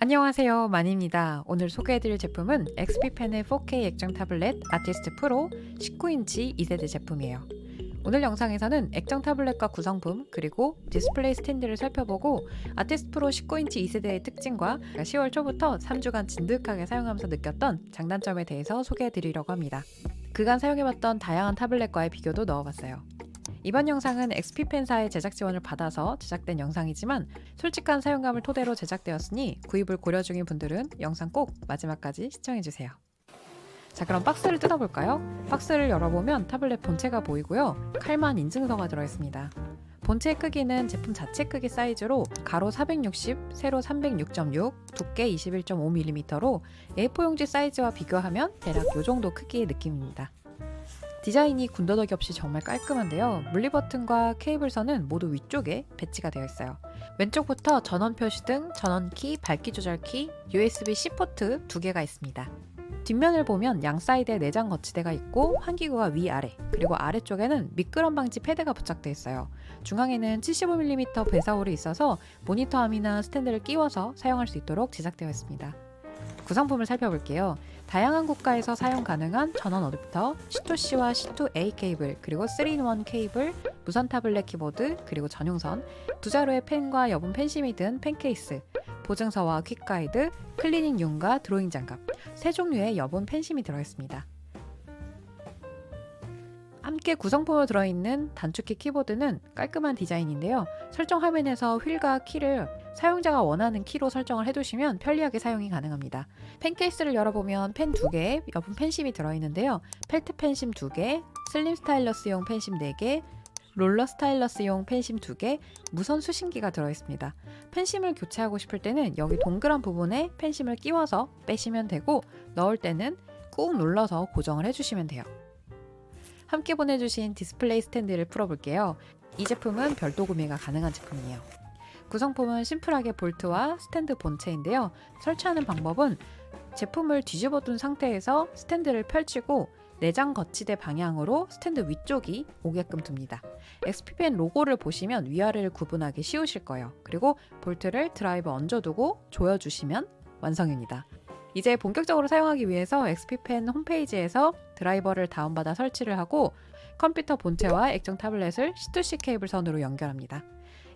안녕하세요, 만입니다. 오늘 소개해드릴 제품은 XP펜의 4K 액정 타블렛 아티스트 프로 19인치 2세대 제품이에요. 오늘 영상에서는 액정 타블렛과 구성품 그리고 디스플레이 스탠드를 살펴보고 아티스트 프로 19인치 2세대의 특징과 10월 초부터 3주간 진득하게 사용하면서 느꼈던 장단점에 대해서 소개해드리려고 합니다. 그간 사용해봤던 다양한 타블렛과의 비교도 넣어봤어요. 이번 영상은 XP펜사의 제작 지원을 받아서 제작된 영상이지만 솔직한 사용감을 토대로 제작되었으니 구입을 고려 중인 분들은 영상 꼭 마지막까지 시청해주세요. 자, 그럼 박스를 뜯어볼까요? 박스를 열어보면 타블렛 본체가 보이고요. 칼만 인증서가 들어있습니다. 본체의 크기는 제품 자체 크기 사이즈로 가로 460, 세로 306.6, 두께 21.5mm로 A4 용지 사이즈와 비교하면 대략 이 정도 크기의 느낌입니다. 디자인이 군더더기 없이 정말 깔끔한데요. 물리 버튼과 케이블선은 모두 위쪽에 배치가 되어 있어요. 왼쪽부터 전원 표시 등 전원키, 밝기 조절키, USB-C 포트 2개가 있습니다. 뒷면을 보면 양 사이드에 내장 거치대가 있고 환기구가 위아래, 그리고 아래쪽에는 미끄럼 방지 패드가 부착되어 있어요. 중앙에는 75mm 배사홀이 있어서 모니터암이나 스탠드를 끼워서 사용할 수 있도록 제작되어 있습니다. 구성품을 살펴볼게요. 다양한 국가에서 사용 가능한 전원 어댑터, C2C와 C2A 케이블, 그리고 3-in-1 케이블, 무선 타블렛 키보드, 그리고 전용선, 두 자루의 펜과 여분 펜심이 든 펜 케이스, 보증서와 퀵 가이드, 클리닝 융과 드로잉 장갑, 세 종류의 여분 펜심이 들어있습니다. 함께 구성품으로 들어있는 단축키 키보드는 깔끔한 디자인인데요. 설정 화면에서 휠과 키를 사용자가 원하는 키로 설정을 해두시면 편리하게 사용이 가능합니다. 펜 케이스를 열어보면 펜 2개, 여분 펜심이 들어있는데요. 펠트 펜심 2개, 슬림 스타일러스용 펜심 4개, 롤러 스타일러스용 펜심 2개, 무선 수신기가 들어있습니다. 펜심을 교체하고 싶을 때는 여기 동그란 부분에 펜심을 끼워서 빼시면 되고, 넣을 때는 꾹 눌러서 고정을 해주시면 돼요. 함께 보내주신 디스플레이 스탠드를 풀어볼게요. 이 제품은 별도 구매가 가능한 제품이에요. 구성품은 심플하게 볼트와 스탠드 본체인데요. 설치하는 방법은 제품을 뒤집어 둔 상태에서 스탠드를 펼치고 내장 거치대 방향으로 스탠드 위쪽이 오게끔 둡니다. XP펜 로고를 보시면 위아래를 구분하기 쉬우실 거예요. 그리고 볼트를 드라이버 얹어두고 조여주시면 완성입니다. 이제 본격적으로 사용하기 위해서 XP펜 홈페이지에서 드라이버를 다운받아 설치를 하고 컴퓨터 본체와 액정 타블렛을 C2C 케이블선으로 연결합니다.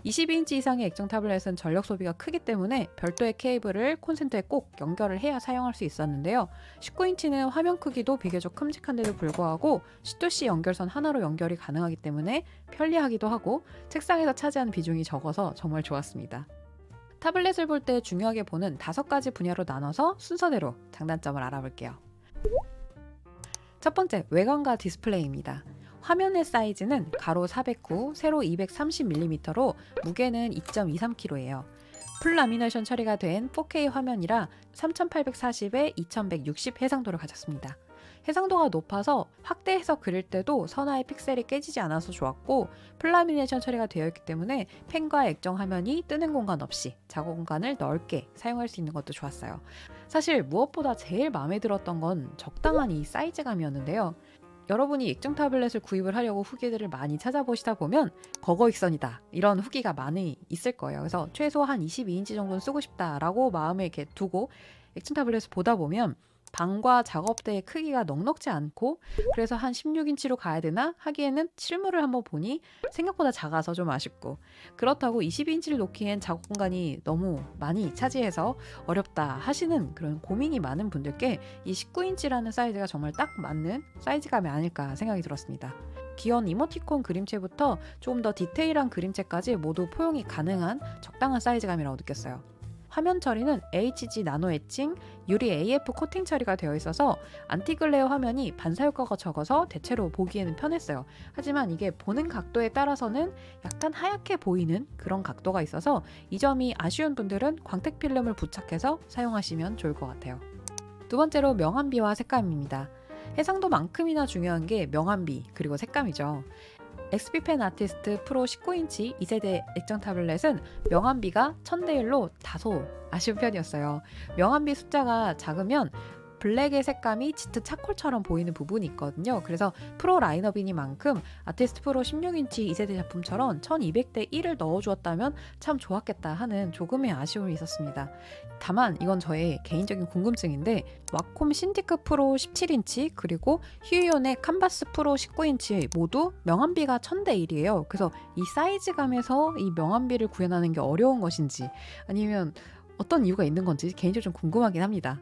22인치 이상의 액정 타블렛은 전력 소비가 크기 때문에 별도의 케이블을 콘센트에 꼭 연결을 해야 사용할 수 있었는데요. 19인치는 화면 크기도 비교적 큼직한데도 불구하고 C2C 연결선 하나로 연결이 가능하기 때문에 편리하기도 하고 책상에서 차지하는 비중이 적어서 정말 좋았습니다. 타블렛을 볼 때 중요하게 보는 5가지 분야로 나눠서 순서대로 장단점을 알아볼게요. 첫 번째, 외관과 디스플레이입니다. 화면의 사이즈는 가로 409, 세로 230mm로 무게는 2.23kg예요. 풀 라미네이션 처리가 된 4K 화면이라 3840에 2160 해상도를 가졌습니다. 해상도가 높아서 확대해서 그릴 때도 선화의 픽셀이 깨지지 않아서 좋았고, 풀라미네이션 처리가 되어 있기 때문에 펜과 액정 화면이 뜨는 공간 없이 작업 공간을 넓게 사용할 수 있는 것도 좋았어요. 사실 무엇보다 제일 마음에 들었던 건 적당한 이 사이즈감이었는데요. 여러분이 액정 타블렛을 구입을 하려고 후기들을 많이 찾아보시다 보면 버거익선이다 이런 후기가 많이 있을 거예요. 그래서 최소 한 22인치 정도는 쓰고 싶다라고 마음에 이렇게 두고 액정 타블렛을 보다 보면 방과 작업대의 크기가 넉넉지 않고, 그래서 한 16인치로 가야 되나 하기에는 실물을 한번 보니 생각보다 작아서 좀 아쉽고, 그렇다고 22인치를 놓기엔 작업 공간이 너무 많이 차지해서 어렵다 하시는 그런 고민이 많은 분들께 이 19인치라는 사이즈가 정말 딱 맞는 사이즈감이 아닐까 생각이 들었습니다. 귀여운 이모티콘 그림체부터 조금 더 디테일한 그림체까지 모두 포용이 가능한 적당한 사이즈감이라고 느꼈어요. 화면 처리는 HG 나노 에칭, 유리 AF 코팅 처리가 되어 있어서 안티글레어 화면이 반사 효과가 적어서 대체로 보기에는 편했어요. 하지만 이게 보는 각도에 따라서는 약간 하얗게 보이는 그런 각도가 있어서 이 점이 아쉬운 분들은 광택 필름을 부착해서 사용하시면 좋을 것 같아요. 두 번째로 명암비와 색감입니다. 해상도만큼이나 중요한 게 명암비 그리고 색감이죠. XP펜 아티스트 프로 19인치 2세대 액정 타블렛은 명암비가 1000대 1로 다소 아쉬운 편이었어요. 명암비 숫자가 작으면 블랙의 색감이 짙은 차콜처럼 보이는 부분이 있거든요. 그래서 프로 라인업이니만큼 아티스트 프로 16인치 2세대 제품처럼 1200대 1을 넣어주었다면 참 좋았겠다 하는 조금의 아쉬움이 있었습니다. 다만 이건 저의 개인적인 궁금증인데 와콤 신디크 프로 17인치 그리고 휴이온의 칸바스 프로 19인치 모두 명암비가 1000대 1이에요. 그래서 이 사이즈감에서 이 명암비를 구현하는 게 어려운 것인지 아니면 어떤 이유가 있는 건지 개인적으로 좀 궁금하긴 합니다.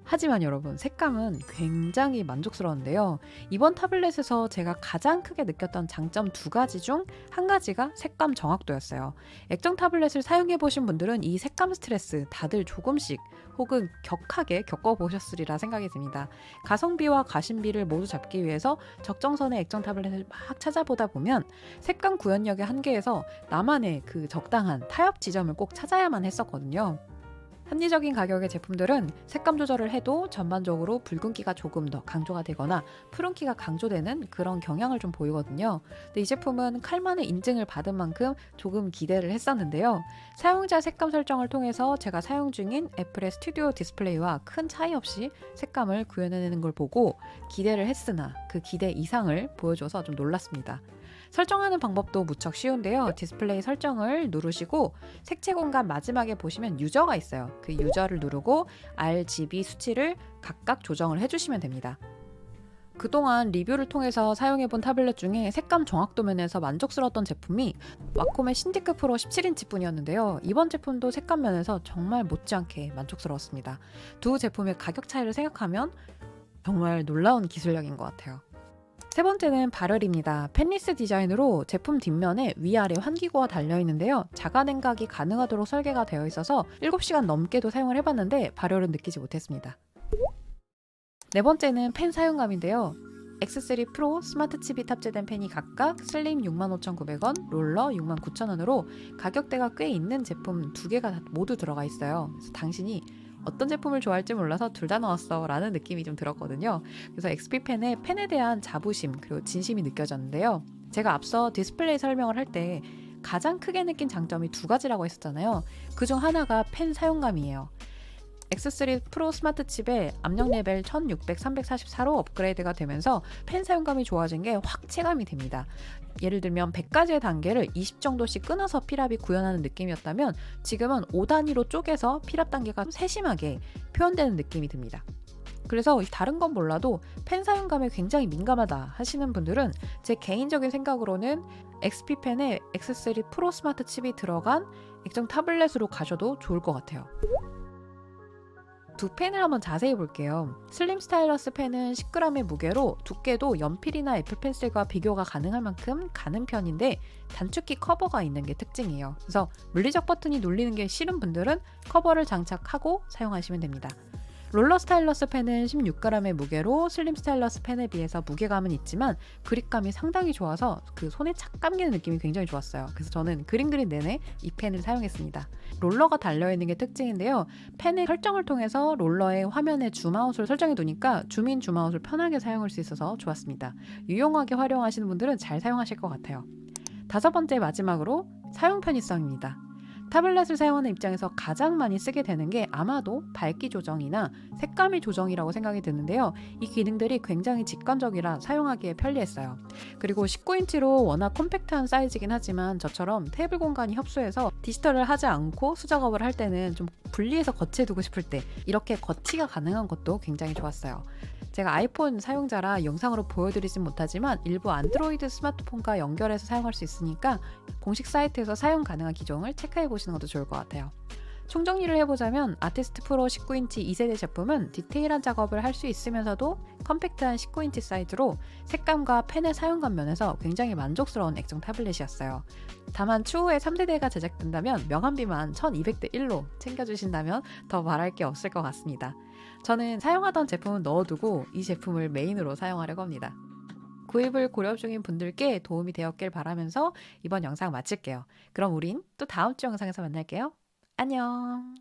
하지만 여러분 색감은 굉장히 만족스러운데요. 이번 타블렛에서 제가 가장 크게 느꼈던 장점 2가지 중 한 가지가 색감 정확도였어요. 액정 타블렛을 사용해보신 분들은 이 색감 스트레스 다들 조금씩 혹은 격하게 겪어보셨으리라 생각이 듭니다. 가성비와 가심비를 모두 잡기 위해서 적정선의 액정 타블렛을 막 찾아보다 보면 색감 구현력의 한계에서 나만의 그 적당한 타협 지점을 꼭 찾아야만 했었거든요. 합리적인 가격의 제품들은 색감 조절을 해도 전반적으로 붉은기가 조금 더 강조가 되거나 푸른기가 강조되는 그런 경향을 좀 보이거든요. 근데 이 제품은 칼만의 인증을 받은 만큼 조금 기대를 했었는데요. 사용자 색감 설정을 통해서 제가 사용 중인 애플의 스튜디오 디스플레이와 큰 차이 없이 색감을 구현해내는 걸 보고 기대를 했으나 그 기대 이상을 보여줘서 좀 놀랐습니다. 설정하는 방법도 무척 쉬운데요. 디스플레이 설정을 누르시고 색채 공간 마지막에 보시면 유저가 있어요. 그 유저를 누르고 RGB 수치를 각각 조정을 해주시면 됩니다. 그동안 리뷰를 통해서 사용해본 타블렛 중에 색감 정확도 면에서 만족스러웠던 제품이 와콤의 신디크 프로 17인치 뿐이었는데요. 이번 제품도 색감 면에서 정말 못지않게 만족스러웠습니다. 두 제품의 가격 차이를 생각하면 정말 놀라운 기술력인 것 같아요. 세 번째는 발열입니다. 펜리스 디자인으로 제품 뒷면에 위아래 환기구가 달려있는데요. 자가 냉각이 가능하도록 설계가 되어 있어서 7시간 넘게도 사용을 해봤는데 발열은 느끼지 못했습니다. 네 번째는 펜 사용감인데요. X3 프로 스마트 칩이 탑재된 펜이 각각 슬림 65,900원, 롤러 69,000원으로 가격대가 꽤 있는 제품 2개가 모두 들어가 있어요. 그래서 당신이 어떤 제품을 좋아할지 몰라서 둘 다 넣었어 라는 느낌이 좀 들었거든요. 그래서 XP펜의 펜에 대한 자부심 그리고 진심이 느껴졌는데요. 제가 앞서 디스플레이 설명을 할 때 가장 크게 느낀 장점이 2가지라고 했었잖아요. 그중 하나가 펜 사용감이에요. X3 프로 스마트 칩에 압력 레벨 1600, 344로 업그레이드가 되면서 펜 사용감이 좋아진 게 확 체감이 됩니다. 예를 들면 100가지의 단계를 20 정도씩 끊어서 필압이 구현하는 느낌이었다면 지금은 5단위로 쪼개서 필압 단계가 세심하게 표현되는 느낌이 듭니다. 그래서 다른 건 몰라도 펜 사용감에 굉장히 민감하다 하시는 분들은 제 개인적인 생각으로는 XP펜에 X3 프로 스마트 칩이 들어간 액정 타블렛으로 가셔도 좋을 것 같아요. 두 펜을 한번 자세히 볼게요. 슬림 스타일러스 펜은 10g의 무게로 두께도 연필이나 애플 펜슬과 비교가 가능할 만큼 가는 편인데 단축키 커버가 있는 게 특징이에요. 그래서 물리적 버튼이 눌리는 게 싫은 분들은 커버를 장착하고 사용하시면 됩니다. 롤러 스타일러스 펜은 16g의 무게로 슬림 스타일러스 펜에 비해서 무게감은 있지만 그립감이 상당히 좋아서 그 손에 착 감기는 느낌이 굉장히 좋았어요. 그래서 저는 그림 그린 내내 이 펜을 사용했습니다. 롤러가 달려있는 게 특징인데요. 펜의 설정을 통해서 롤러의 화면에 줌아웃을 설정해 두니까 줌인 줌아웃을 편하게 사용할 수 있어서 좋았습니다. 유용하게 활용하시는 분들은 잘 사용하실 것 같아요. 다섯 번째 마지막으로 사용 편의성입니다. 타블렛을 사용하는 입장에서 가장 많이 쓰게 되는 게 아마도 밝기 조정이나 색감의 조정이라고 생각이 드는데요. 이 기능들이 굉장히 직관적이라 사용하기에 편리했어요. 그리고 19인치로 워낙 컴팩트한 사이즈이긴 하지만 저처럼 테이블 공간이 협소해서 디지털을 하지 않고 수작업을 할 때는 좀 분리해서 거치해두고 싶을 때 이렇게 거치가 가능한 것도 굉장히 좋았어요. 제가 아이폰 사용자라 영상으로 보여드리진 못하지만 일부 안드로이드 스마트폰과 연결해서 사용할 수 있으니까 공식 사이트에서 사용 가능한 기종을 체크해 보시는 것도 좋을 것 같아요. 총정리를 해보자면 아티스트 프로 19인치 2세대 제품은 디테일한 작업을 할 수 있으면서도 컴팩트한 19인치 사이즈로 색감과 펜의 사용감 면에서 굉장히 만족스러운 액정 타블렛이었어요. 다만 추후에 3세대가 제작된다면 명암비만 1200대 1로 챙겨주신다면 더 말할 게 없을 것 같습니다. 저는 사용하던 제품은 넣어두고 이 제품을 메인으로 사용하려고 합니다. 구입을 고려 중인 분들께 도움이 되었길 바라면서 이번 영상 마칠게요. 그럼 우린 또 다음 주 영상에서 만날게요. 안녕.